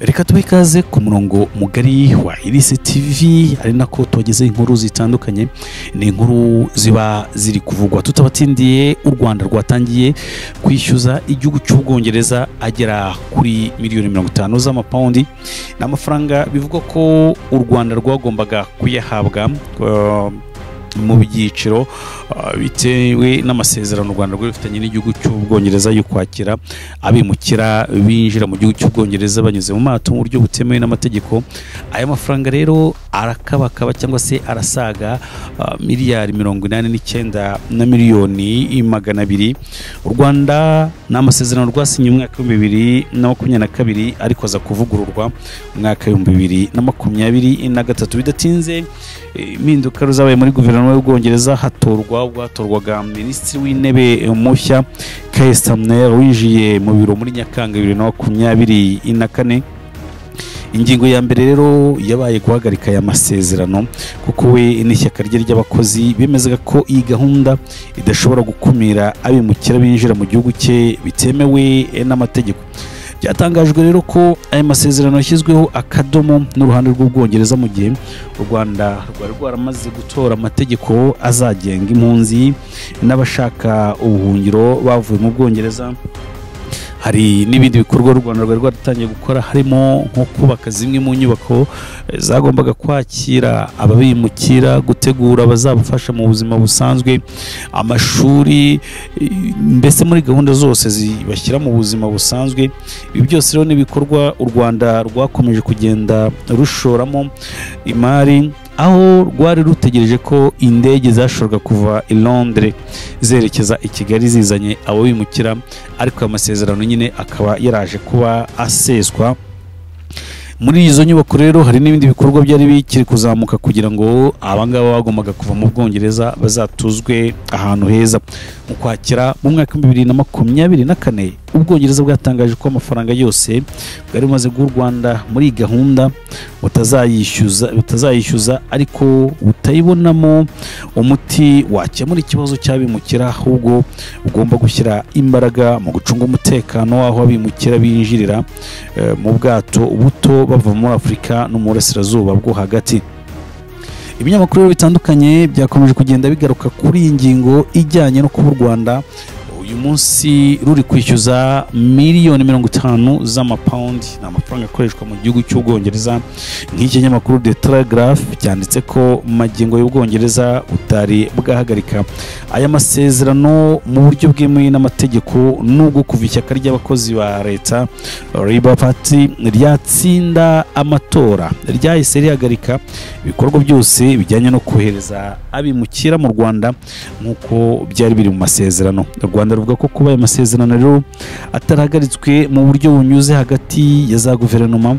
Reka tubikaze ku murongo mugari wa Iris TV ari nako tugeze inkuru zitandukanye. Ni inkuru ziba ziri kuvugwa tutabatindiye. U Rwanda rwatangiye kwishyuza igihugu cy'Ubwongereza agera kuri miliyoni 50 z'amapaundi. N'amafaranga bivugwa ko u Rwanda rwagombaga kuyahabwa mu byiciro bitewe n'amasezerano u Rwanda rwifitanye n'igihugu cy'Ubwongereza yo kwakira abimukira binjira mu gihugu cy'Ubwongereza banyuze mu mato mu buryo butemewe n'amategeko. Aya mafaranga rero arakabakaba cyangwa se arasaga miliyari 89 na miliyoni 200. U Rwanda n'amasezerano rwasinye mu mwaka wa 2022 ariko aza kuvugururwa mu mwaka wa 2023. Bidatinze impinduka ruzabaye muri guverinoma y'Ubwongereza hatorwaga minisitiri w'intebe mushya Keir Starmer winjiye mu biro muri Nyakanga 2024. Ingingo ya mbere rero yabaye guhagarika aya masezerano kuko we n'ishyaka rye ry'abakozi bemezaga ko iyi gahunda idashobora gukumira abimukira binjira mu gihugu cye bitemewe n'amategeko. Byatangajwe rero ko aya masezerano yashyizweho akadomo n'uruhande rw'Ubwongereza mu gihe u Rwanda rwari rwaramaze gutora amategeko azagenga impunzi n'abashaka ubuhungiro bavuye mu Bwongereza. Hari n'ibindi bikorwa u Rwanda rwari rwatangiye gukora harimo nko kubaka zimwe mu nyubako zagombaga kwakira ababimukira, gutegura abazabafasha mu buzima busanzwe, amashuri, mbese muri gahunda zose zibashyira mu buzima busanzwe. Ibi byose rero n'ibikorwa u Rwanda rwakomeje kugenda rushoramo imari, aho rwari rutegereje ko indege zashoboraga kuva i Londres zerekeza i Kigali zizanye abo bimukira, ariko amasezerano nyine akaba yaraje kuba aseswa. Muri izo nyubako rero hari n'ibindi bikorwa byari bikiri kuzamuka kugira ngo abangaba bagombaga kuva mu Bwongereza bazatuzwe ahantu heza. Mu kwakira mu mwaka wa 2024 Ubwongereza bwatangaje ko amafaranga yose bwari bumaze guha u Rwanda muri gahunda butazayishyuza ariko butayibonamo umuti wakemura ikibazo cy'abimukira, ahubwo ugomba gushyira imbaraga mu gucunga umutekano w'aho abimukira binjirira mu bwato buto bava muri Afurika no mu burasirazuba bwo hagati. Ibinyamakuru bitandukanye byakomeje kugenda bigaruka kuri iyi ngingo ijyanye no kuba u Rwanda uyu munsi ruri kwishyuza miliyoni 50 z'amapaundi. Ni amafaranga akoreshwa mu gihugu cy'Ubwongereza. Nk'ikinyamakuru The Telegraph cyanditse ko magingo y'Ubwongereza utari bwahagarika aya masezerano mu buryo bwemewe n'amategeko, nubwo kuva ishyaka ry'abakozi ba leta Labour Party ryatsinda amatora ryahise rihagarika ibikorwa byose bijyanye no kohereza abimukira mu Rwanda nk'uko byari biri mu masezerano. U Rwanda ruvuga ko kuba aya masezerano rero atarahagaritswe mu buryo bunyuze hagati ya za guverinoma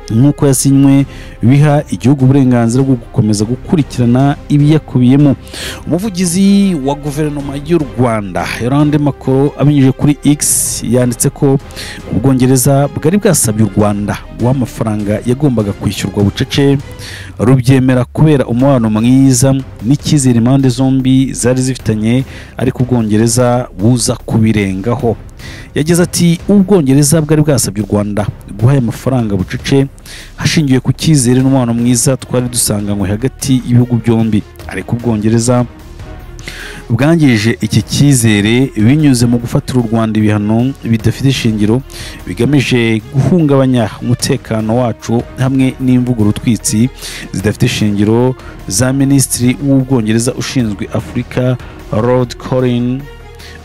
nk'uko yasinywe biha igihugu uburenganzira bwo gukomeza gukurikirana ibiyakubiyemo. Umuvugizi wa guverinoma y'u Rwanda Yolande Makoro abinyujije kuri X yanditse ko Ubwongereza bwari bwasabye u Rwanda guha amafaranga yagombaga kwishyurwa bucece, rubyemera kubera umubano mwiza n'icyizere impande zombi zari zifitanye, ariko Ubwongereza buza kubirengaho. Yagize ati Ubwongereza bwari bwasabye u Rwanda guha amafaranga bucece hashingiwe ku cyizere n'umubano mwiza twari dusanganywe hagati y'ibihugu byombi, ariko Ubwongereza bwangije iki cyizere binyuze mu gufatira u Rwanda ibihano bidafite ishingiro bigamije guhungabanya umutekano wacu hamwe n'imvugo rutwitsi zidafite ishingiro za Minisitiri w'Ubwongereza ushinzwe Afurika Lord Colin.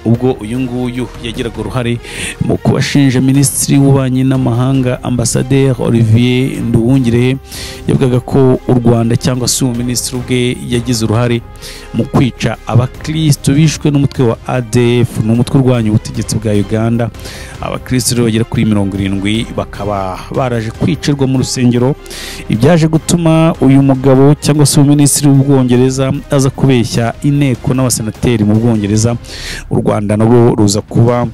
Ubwo uyu nguyu yagiraga uruhare mu kubashinja Minisitiri w'Ububanyi n'Amahanga Ambassadeur Olivier Nduhungirehe yavugaga ko u Rwanda cyangwa se Minisitiri ubwe yagize uruhare mu kwica abakristo bishwe n'umutwe wa ADF n'umutwe urwanya ubutegetsi bwa Uganda. Abakristo bagera kuri 70 bakaba baraje kwicirwa mu rusengero, ibyaje gutuma uyu mugabo cyangwa se Minisitiri w'Ubwongereza aza kubeshya inteko n'abasenateri mu Bwongereza. U Rwanda nabo ruza kuba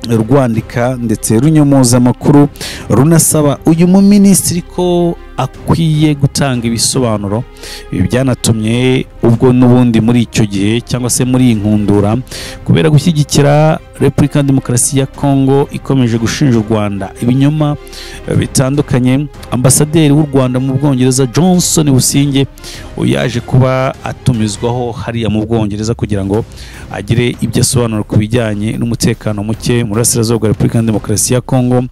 rwandika ndetse runyomoza amakuru runasaba uyu mu minisitiri ko akwiye gutanga ibisobanuro ibi byanatumye ubwo n'ubundi muri icyo gihe cyangwa se muri iyi nkundura kubera gushyigikira Repubulika Demokarasi ya Kongo ikomeje gushinja u Rwanda ibinyoma bitandukanye, ambasaderi w'u Rwanda mu Bwongereza Johnson Businge yaje kuba atumizwaho hariya mu Bwongereza kugira ngo agire ibyo asobanura ku bijyanye n'umutekano muke mu burasirazuba bwa Repubulika Demokarasi ya Kongo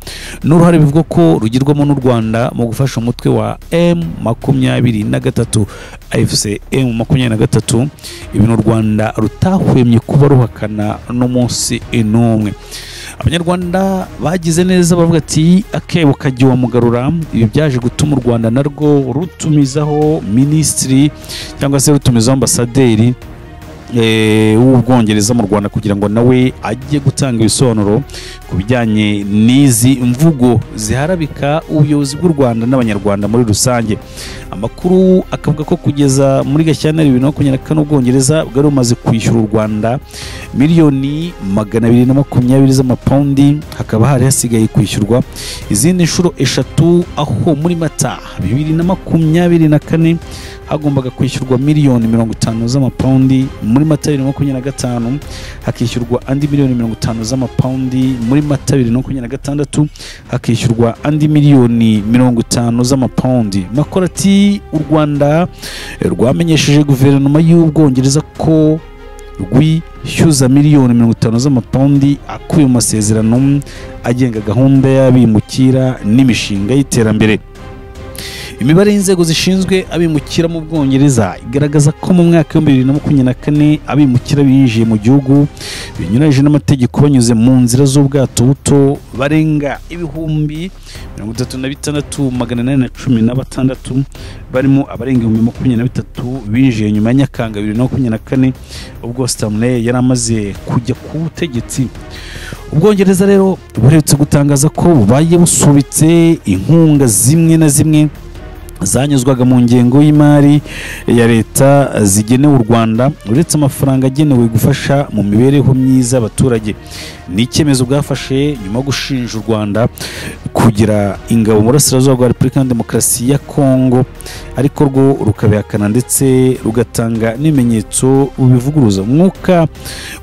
n'uruhare bivuga ko rugirwamo n'u Rwanda mu gufasha umutwe wa M23 AFC M23, ibintu u Rwanda rutahwemye kuba ruhakana n'umunsi n'umwe. Abanyarwanda bagize neza bavuga ati akebo kajya mugarura. Ibi byaje gutuma u Rwanda narwo rutumizaho minisitiri cyangwa se rutumizaho ambasaderi w'Ubwongereza mu Rwanda kugira ngo nawe ajye gutanga ibisobanuro ku bijyanye n'izi mvugo ziharabika ubuyobozi bw'u Rwanda n'abanyarwanda muri rusange. Amakuru akavuga ko kugeza muri Gashyantare 2024 Ubwongereza bwari bumaze kwishyura u Rwanda miliyoni 220 z'amapaundi, hakaba hari hasigaye kwishyurwa izindi nshuro eshatu, aho muri Mata 2024 hagombaga kwishyurwa miliyoni 50 z'amapaundi, muri Mata 2025 hakishyurwa andi miliyoni 50 z'amapaundi, muri Mata 2026 hakishyurwa andi miliyoni 50 z'amapaundi. Makuru ati u Rwanda rwamenyesheje guverinoma y'Ubwongereza ko rwishyuza miliyoni 50 z'amapaundi akuye mu masezerano agenga gahunda y'abimukira n'imishinga y'iterambere. Imibare y'inzego zishinzwe abimukira mu Bwongereza igaragaza ko mu mwaka wa 2024 abimukira binjiye mu gihugu binyuranyije n'amategeko banyuze mu nzira z'ubwato buto barenga ibihumbi 36,816, barimo abarenga 23,000 binjiye nyuma ya Nyakanga 2024 ubwo Stamley yari amaze kujya ku butegetsi. Ubwongereza rero buherutse gutangaza ko bubaye busubitse inkunga zimwe na zimwe zanyuzwaga mu ngengo y'imari ya leta zigenewe u Rwanda uretse amafaranga agenewe gufasha mu mibereho myiza y'abaturage. Ni icyemezo bwafashe nyuma yo gushinja u Rwanda kugira ingabo mu burasirazuba bwa Repubulika Demokarasi ya Kongo, ariko rwo rukabihakana ndetse rugatanga n'ibimenyetso bivuguruza. Umwuka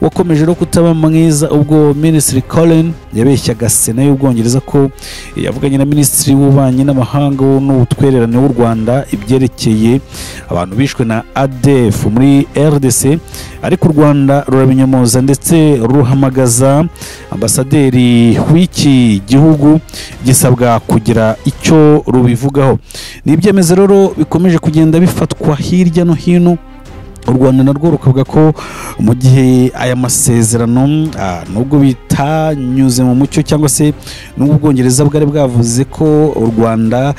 wakomeje no kutaba mwiza ubwo Minisitiri Colin yabeshyaga Sena y'Ubwongereza ko yavuganye na Minisitiri w'Ububanyi n'Amahanga n'Ubutwererane w'u Rwanda ibyerekeye abantu bishwe na ADF muri RDC, ariko u Rwanda rurabinyomoza ndetse ruhamagaza ambasaderi w'iki gihugu gisabwa kugira icyo rubivugaho. Ni ibyemezo rero bikomeje kugenda bifatwa hirya no hino. U Rwanda narwo rukavuga ko mu gihe aya masezerano nubwo bitanyuze mu mucyo cyangwa se n'ubwo Ubwongereza bwari bwavuze ko u Rwanda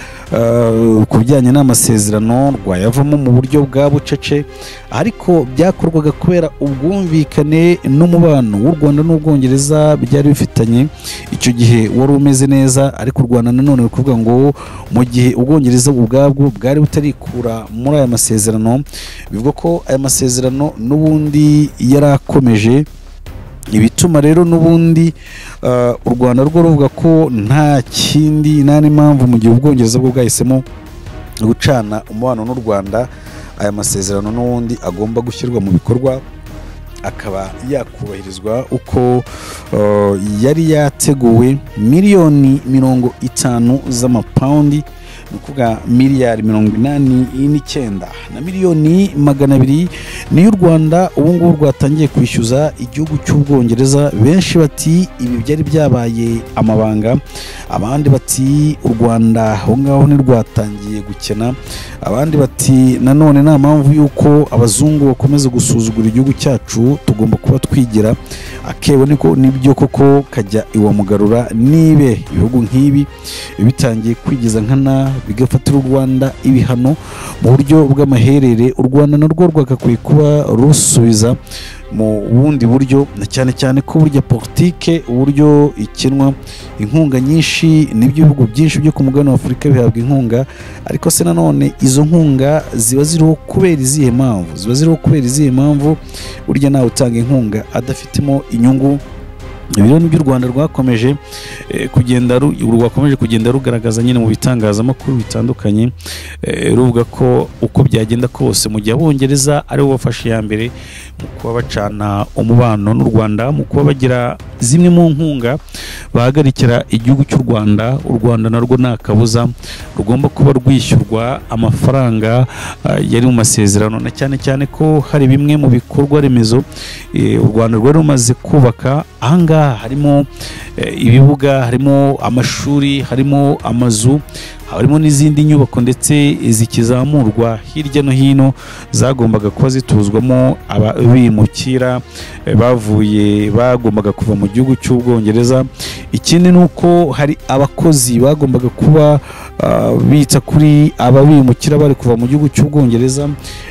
ku bijyanye n'amasezerano rwayavamo mu buryo bwa bucece, ariko byakorwaga kubera ubwumvikane n'umubano w'u Rwanda n'Ubwongereza byari bifitanye icyo gihe wari umeze neza. Ariko u Rwanda nanone rukuvuga ngo mu gihe Ubwongereza ubwabwo bwari butarikura muri aya masezerano, bivuga ko aya masezerano n'ubundi yarakomeje, ibituma rero n'ubundi u Rwanda rwo ruvuga ko nta kindi nta n'impamvu mu gihe Ubwongereza bwo bwahisemo gucana umubano n'u Rwanda aya masezerano n'ubundi agomba gushyirwa mu bikorwa akaba yakubahirizwa uko yari yateguwe. Miliyoni 50 z'amapaundi ni ukuvuga miliyari 89 na miliyoni 200 niyo u Rwanda ubu ngubu rwatangiye kwishyuza igihugu cy'Ubwongereza. Benshi bati ibi byari byabaye amabanga, abandi bati u Rwanda aho ngaho ni rwatangiye gukena, abandi bati nanone nta mpamvu yuko abazungu bakomeza gusuzugura igihugu cyacu, tugomba kuba twigira akebo nibyo koko kajya iwa mugarura. Nibe ibihugu nk'ibi bitangiye kwigiza nkana bigafatira u Rwanda ibihano mu buryo bw'amaherere, u Rwanda narwo rwagakwiye kuba rusubiza mu bundi buryo, cyane cyane ko burya politike uburyo ikinwa inkunga nyinshi n'ibihugu byinshi byo ku mugabane wa Afurika bihabwa inkunga, ariko se nanone izo nkunga ziba ziriho kubera izihe mpamvu? Burya nawe utanga inkunga adafitemo inyungu ibiro n'ibyo u Rwanda rwakomeje kugenda rugaragaza nyine mu bitangazamakuru bitandukanye, ruvuga ko uko byagenda kose mu gihe Abongereza ari bo bafashe ya mbere mu kuba bacana umubano n'u Rwanda, mu kuba bagira zimwe mu nkunga bahagarikira igihugu cy'u Rwanda, u Rwanda narwo nta kabuza rugomba kuba rwishyurwa amafaranga yari mu masezerano, na cyane cyane ko hari bimwe mu bikorwa remezo u Rwanda rwari rumaze kubaka. Ahangaha harimo ibibuga, harimo amashuri, harimo amazu, harimo n'izindi nyubako ndetse zikizamurwa hirya no hino zagombaga kuba zituzwamo abimukira bagombaga kuva mu gihugu cy'Ubwongereza. Ikindi ni uko hari abakozi bagombaga kuba bita kuri ababimukira bari kuva mu gihugu cy'Ubwongereza,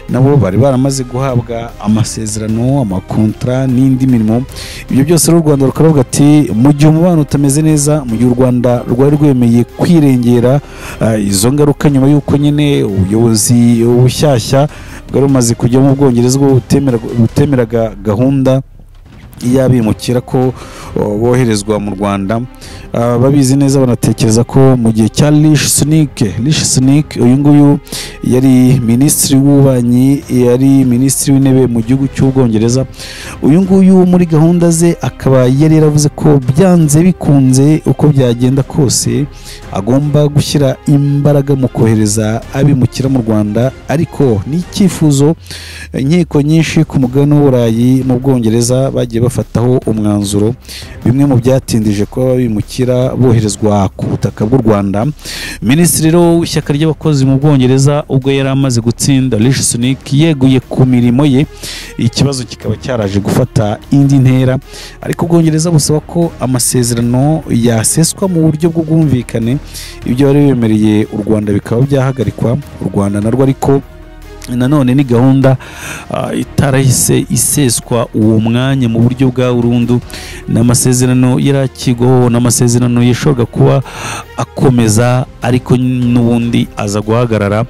nabo bari baramaze guhabwa amasezerano, amakontra n'indi mirimo. Ibyo byose u Rwanda rukavuga ati mu gihe umubano utameze neza, mu gihe u Rwanda rwari rwemeye kwirengera izo ngaruka nyuma y'uko nyine ubuyobozi bushyashya bwari bumaze kujya mu Bwongereza bwo butemeraga gahunda y'abimukira ko boherezwa mu Rwanda. Babizi neza banatekereza ko mu gihe cya Rishi Sunak uyu nguyu yari minisitiri w'ububanyi, yari minisitiri w'intebe mu gihugu cy'Ubwongereza, uyu nguyu muri gahunda ze akaba yari yaravuze ko byanze bikunze uko byagenda kose agomba gushyira imbaraga mu kohereza abimukira mu Rwanda, ariko n'icyifuzo inkiko nyinshi ku mugabane w'Uburayi mu Bwongereza bagiye bafataho umwanzuro, bimwe mu byatindije kuba abimukira boherezwa ku butaka bw'u Rwanda. Minisitiri w'ishyaka ry'abakozi mu Bwongereza ubwo yari amaze gutsinda, Rishi Sunak yeguye ku mirimo ye, ikibazo kikaba cyaraje gufata indi ntera, ariko Ubwongereza busaba ko amasezerano yaseswa mu buryo bw'ubwumvikane, ibyo bari bemereye u Rwanda bikaba byahagarikwa. U Rwanda narwo ariko nanone ni gahunda itarahise iseswa uwo mwanya mu buryo bwa burundu, n'amasezerano yarakigwaho, n'amasezerano yashoboraga kuba akomeza, ariko n'ubundi aza guhagarara,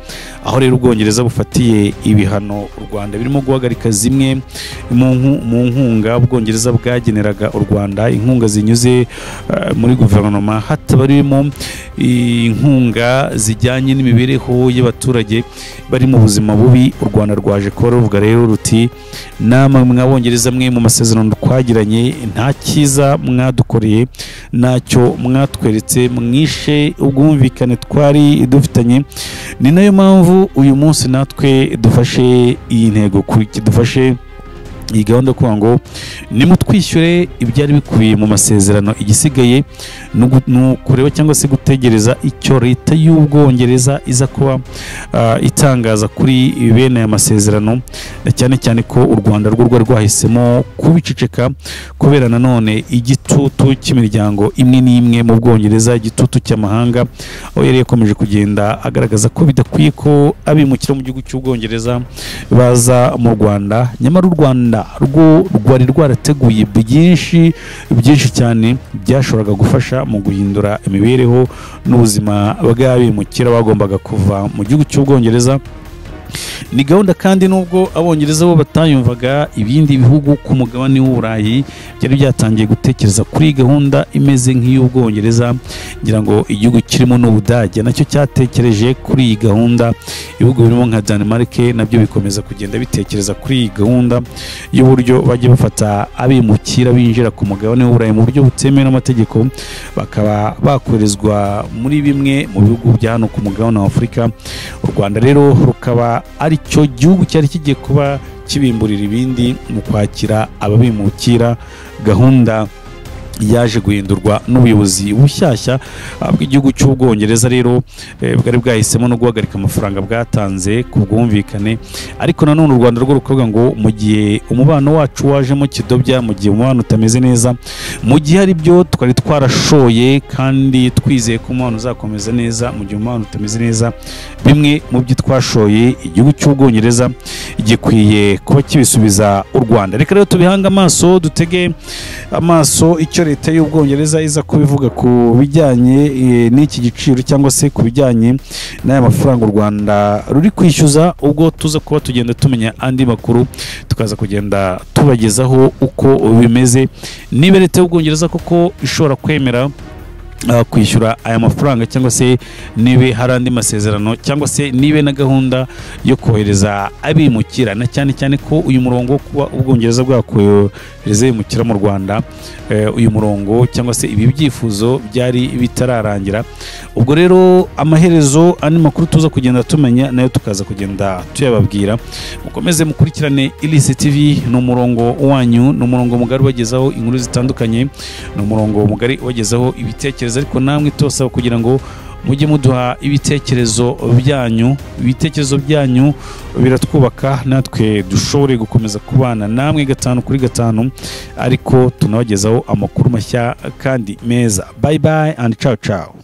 aho rero Ubwongereza bufatiye ibihano u Rwanda birimo guhagarika zimwe mu nkunga Ubwongereza bwageneraga u Rwanda, inkunga zinyuze muri guverinoma, hatabarimo inkunga zijyanye n'imibereho y'abaturage bari mu buzima bubi. U Rwanda rwaje kuba ruvuga rero ruti namwe mw'Abongereza mwe mu masezerano twagiranye nta cyiza mwadukoreye, ntacyo mwatweretse, mwishe ubwumvikane twari dufitanye. Ni nayo mpamvu uyu munsi natwe dufashe iyi ntego, dufashe iyi gahunda kugira ngo nimutwishyure ibyari bikubiye mu masezerano, igisigaye ni ukureba cyangwa se gutegereza icyo leta y'Ubwongereza iza kuba itangaza kuri bene aya masezerano, cyane cyane ko u Rwanda rwo rwari rwahisemo kubiceceka kubera nanone igitutu cy'imiryango imwe n'imwe mu Bwongereza, igitutu cy'amahanga, aho yari yakomeje kugenda agaragaza ko bidakwiye ko abimukira mu gihugu cy'Ubwongereza baza mu Rwanda. Nyamara u Rwanda rwo rwari rwarateguye byinshi cyane byashoboraga gufasha mu guhindura imibereho n'ubuzima bw'abimukira bagombaga kuva mu gihugu cy'Ubwongereza. Ni gahunda kandi nubwo Abongereza bo batayumvaga, ibindi bihugu ku mugabane w'Uburayi byari byatangiye gutekereza kuri gahunda imeze nk'iy'Ubwongereza. Ngira ngo igihugu kirimo n'Ubudage nacyo cyatekereje kuri iyi gahunda, ibihugu birimo nka Denmark nabyo bikomeza kugenda bitekereza kuri iyi gahunda y'uburyo bajya bafata abimukira binjira ku mugabane w'Uburayi mu buryo butemewe n'amategeko, bakaba bakorezwa muri bimwe mu bihugu bya hano ku mugabane wa Afurika. U Rwanda rero rukaba ari cyo gihugu cyari kigiye kuba kibimburira ibindi mu kwakira ababimukira. Gahunda yaje guhindurwa n'ubuyobozi bushyashya bw'igihugu cy'Ubwongereza, rero bwari bwahisemo no guhagarika amafaranga bwatanze ku bwumvikane, ariko nanone u Rwanda rwo rukavuga ngo mu gihe umubano wacu wajemo kidobya, mu gihe umubano utameze neza, mu gihe hari byo twari twarashoye kandi twizeye ko umubano uzakomeza neza, mu gihe umubano utameze neza, bimwe mu byo twashoye igihugu cy'Ubwongereza gikwiye kuba kibisubiza u Rwanda. Reka rero tubihange amaso, dutege amaso icyo icyo leta y'Ubwongereza iza kubivuga ku bijyanye n'iki giciro cyangwa se ku bijyanye n'aya mafaranga u Rwanda ruri kwishyuza, ubwo tuza kuba tugenda tumenya andi makuru tukaza kugenda tubagezaho uko bimeze, niba leta y'Ubwongereza koko ishobora kwemera kwishyura aya mafaranga cyangwa se nibe hari andi masezerano cyangwa se nibe na gahunda yo kohereza abimukira, na cyane cyane ko uyu murongo wo kuba Ubwongereza bwakohereza abimukira mu Rwanda, uyu murongo cyangwa se ibi byifuzo byari bitararangira. Ubwo rero amaherezo andi makuru tuza kugenda tumenya nayo tukaza kugenda tuyababwira. Mukomeze mukurikirane Ilisi TV, ni umurongo wanyu, ni umurongo mugari wagezaho inkuru zitandukanye, ni umurongo mugari wagezaho ibitekerezo, ariko namwe tosaba kugira ngo mujye muduha ibitekerezo byanyu biratwubaka, natwe dushobore gukomeza kubana namwe 5 kuri 5, ariko tunabagezaho amakuru mashya kandi meza. Bye bye and ciao ciao.